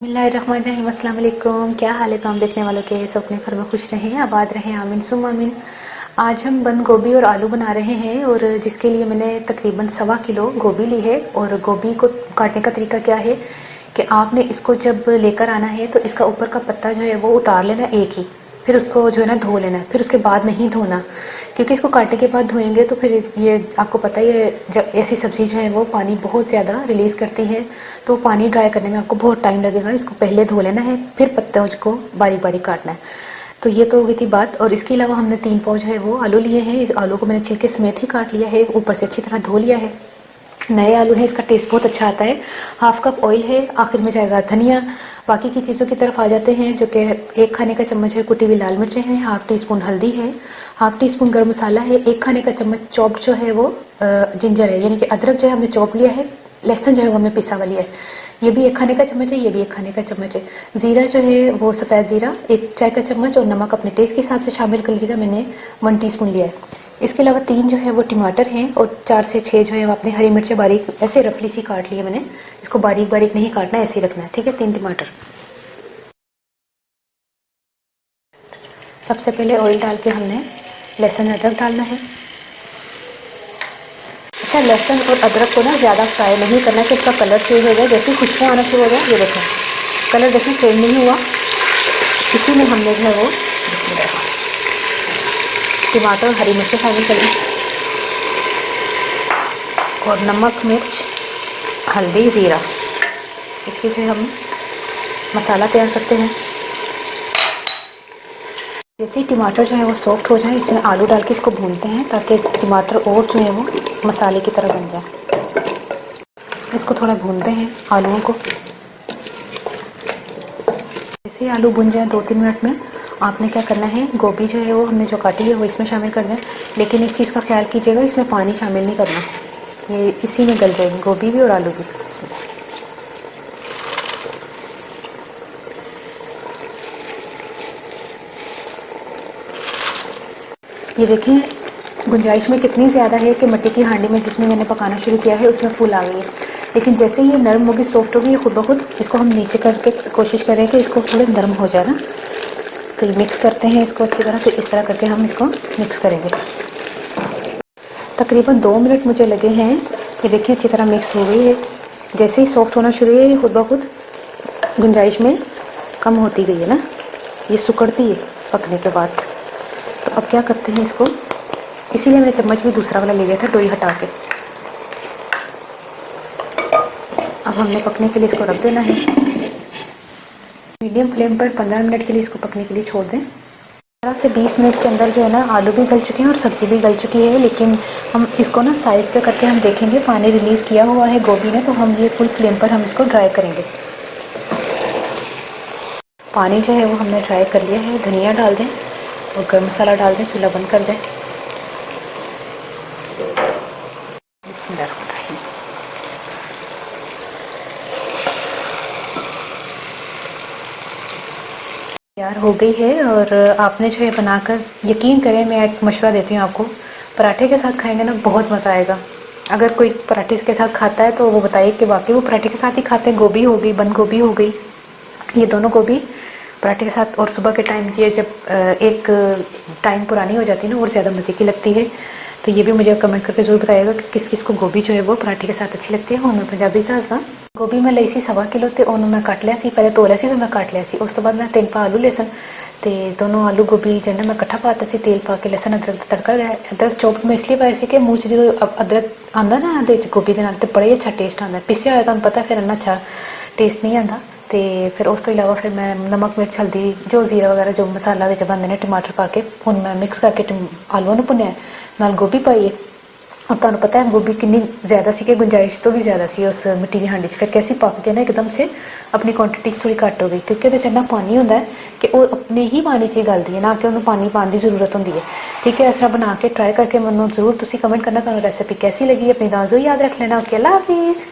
बिस्मिल्लाहिर्रहमानिर्रहीम। अस्सलाम वालेकुम। क्या हाल है तमाम देखने वालों के? सब अपने घर में खुश रहें, आबाद रहें, आमीन सुम आमीन। आज हम बंद गोभी और आलू बना रहे हैं और जिसके लिए मैंने तकरीबन 1.25 किलो गोभी ली है। और गोभी को काटने का तरीका क्या है कि आपने इसको जब लेकर आना है तो इसका ऊपर का पत्ता जो है वो उतार लेना एक ही, फिर उसको जो है ना धो लेना है, फिर उसके बाद नहीं धोना, क्योंकि इसको काटने के बाद धोएंगे तो फिर ये आपको पता ही है जब ऐसी सब्जी जो है वो पानी बहुत ज़्यादा रिलीज़ करती है, तो पानी ड्राई करने में आपको बहुत टाइम लगेगा। इसको पहले धो लेना है, फिर पत्ते उसको बारीक बारीक काटना है। तो ये तो हो गई थी बात। और इसके अलावा हमने 3 पाव जो है वो आलू लिए हैं। इस आलू को मैंने छिलके समेत ही काट लिया है, ऊपर से अच्छी तरह धो लिया है। नए आलू है, इसका टेस्ट बहुत अच्छा आता है। 1/2 कप ऑयल है, आखिर में जाएगा धनिया। बाकी की चीज़ों की तरफ आ जाते हैं, जो कि 1 खाने का चम्मच है कुटी हुई लाल मिर्चें हैं, 1/2 टीस्पून हल्दी है, 1/2 टीस्पून गर्म मसाला है, 1 खाने का चम्मच चॉप जो है वो जिंजर है, यानी कि अदरक जो है हमने चॉप लिया है। लहसुन जो है वो हमने पिसा हुआ लिया है, ये भी 1 खाने का चम्मच है, ये भी 1 खाने का चम्मच है। जीरा जो है वो सफ़ेद जीरा 1 चाय का चम्मच, और नमक अपने टेस्ट के हिसाब से शामिल कर लीजिएगा, मैंने 1 टीस्पून लिया है। इसके अलावा 3 जो है वो टमाटर हैं, और 4 से 6 जो है वो अपनी हरी मिर्चें बारीक ऐसे रफली सी काट ली है मैंने। इसको बारीक बारीक नहीं काटना, ऐसे ही रखना है, ठीक है। 3 टमाटर। सबसे पहले ऑयल डाल के हमने लहसुन अदरक डालना है। अच्छा, लहसुन और अदरक को ना ज़्यादा फ्राई नहीं करना कि इसका कलर चेंज हो जाए। जैसे ही खुशबू आना शुरू हो जाए, ये देखें कलर देखें चेंज नहीं हुआ, इसी में हमने जो है वो टमाटर और हरी मिर्चें शामिल कर दी, और नमक मिर्च हल्दी ज़ीरा, इसकी जो हम मसाला तैयार करते हैं। जैसे ही टमाटर जो है वो सॉफ्ट हो जाए, इसमें आलू डाल के इसको भूनते हैं ताकि टमाटर और जो है वो मसाले की तरह बन जाए। इसको थोड़ा भूनते हैं आलूओं को। जैसे ही आलू भुन जाए 2-3 मिनट में, आपने क्या करना है, गोभी जो है वो हमने जो काटी है वो इसमें शामिल कर दें। लेकिन इस चीज़ का ख्याल कीजिएगा, इसमें पानी शामिल नहीं करना, ये इसी में गल जाएगी गोभी भी और आलू भी इसमें। ये देखें गुंजाइश में कितनी ज़्यादा है कि मिट्टी की हांडी में जिसमें मैंने पकाना शुरू किया है उसमें फूल आ गई है। लेकिन जैसे ही ये नरम होगी, सॉफ्ट होगी, ये खुद ब खुद इसको हम नीचे करके कोशिश करें कि इसको थोड़े नरम हो जाए ना। तो ये मिक्स करते हैं इसको अच्छी तरह। तो इस तरह करके हम इसको मिक्स करेंगे। तकरीबन 2 मिनट मुझे लगे हैं। ये देखिए अच्छी तरह मिक्स हो गई है। जैसे ही सॉफ्ट होना शुरू हुई है, ये खुद ब खुद गुंजाइश में कम होती गई है ना, ये सुकड़ती है पकने के बाद। तो अब क्या करते हैं इसको, इसीलिए मैंने चम्मच भी दूसरा वाला ले लिया था डोई हटा के। अब हमने पकने के लिए इसको रख देना है। मीडियम फ्लेम पर 15 मिनट के लिए इसको पकने के लिए छोड़ दें। 15 से 20 मिनट के अंदर जो है ना आलू भी गल चुके हैं और सब्ज़ी भी गल चुकी है। लेकिन हम इसको ना साइड पे करके हम देखेंगे, पानी रिलीज़ किया हुआ है गोभी ने, तो हम ये फुल फ्लेम पर हम इसको ड्राई करेंगे। पानी जो है वो हमने ड्राई कर लिया है। धनिया डाल दें और गर्म मसाला डाल दें, चूल्हा बंद कर दें। बिस्मिल्लाहिर्रहमानिर्रहीम। तैयार हो गई है। और आपने जो है बनाकर, यकीन करें, मैं एक मशवरा देती हूँ आपको, पराठे के साथ खाएंगे ना बहुत मज़ा आएगा। अगर कोई पराठे के साथ खाता है तो वो बताइए कि वाकई वो पराठे के साथ ही खाते हैं। गोभी हो गई, बंद गोभी हो गई, ये दोनों गोभी पराठे के साथ। और सुबह के टाइम ये जब एक टाइम पुरानी हो जाती है ना, और ज़्यादा मज़े की लगती है। तो ये भी मुझे कमेंट करके ज़रूर बताइएगा कि किस किस को गोभी जो है वो पराठे के साथ अच्छी लगती है। हूँ मैं पंजाबी दास गोभी मैं ਲਈ ਸੀ 1.25 किलो, तो ਉਹਨੂੰ मैं ਕੱਟ ਲਿਆ ਸੀ, पहले ਧੋ ਲਿਆ ਸੀ, ਫਿਰ मैं ਕੱਟ ਲਿਆ ਸੀ। ਉਸ ਤੋਂ ਬਾਅਦ मैं 3 ਪਾ ਆਲੂ ਲਸਣ, ਤੇ दोनों आलू गोभी ਜਿਹੜਾ मैं ਇਕੱਠਾ ਪਾਤਾ ਸੀ, तेल पा के लसन अदरक ਦਾ तड़का लगाया। अदरक चॉप मैं इसलिए पाया ਸੀ कि ਮੂੰਹ 'ਚ ਜਦੋਂ अदरक ਆਉਂਦਾ ਨਾ ਇਹਦੇ 'ਚ गोभी ਦੇ ਨਾਲ, ਤੇ ਬੜਾ ਹੀ ਅੱਛਾ ਟੇਸਟ ਆਉਂਦਾ। ਪਿਸਿਆ ਹੋਇਆ ਤੁਹਾਨੂੰ ਪਤਾ ਫਿਰ ਇੰਨਾ ਅੱਛਾ ਟੇਸਟ नहीं आता। तो फिर उस तो इलावा फिर मैं नमक मिर्च हल्दी जो जीरा वगैरह जो मसाला विच बनते हैं, टमाटर पा के हुण मैं मिक्स करके आलूओं नूं भुनिया, नाल गोभी पाई है। और तुहानूं पता है गोभी कितनी ज़्यादा सी कि गुंजाइश तो भी ज़्यादा सी उस मिट्टी की हांडी। फिर कैसी पक के ना एकदम से अपनी क्वांटिटी थोड़ी घट हो गई, क्योंकि वो इन्ना पानी होंदा है कि वो अपने ही पानी च गलती है, ना कि उन्होंने पानी पाने की जरूरत होंदी है। ठीक है, इस तरह बना के ट्राई करके मैनूं जरूर तुसीं कमेंट करना तुहानूं रेसिपी कैसी लगी। अपनी दाजो याद रख लेना। ओके, अल्लाह हाफिज़।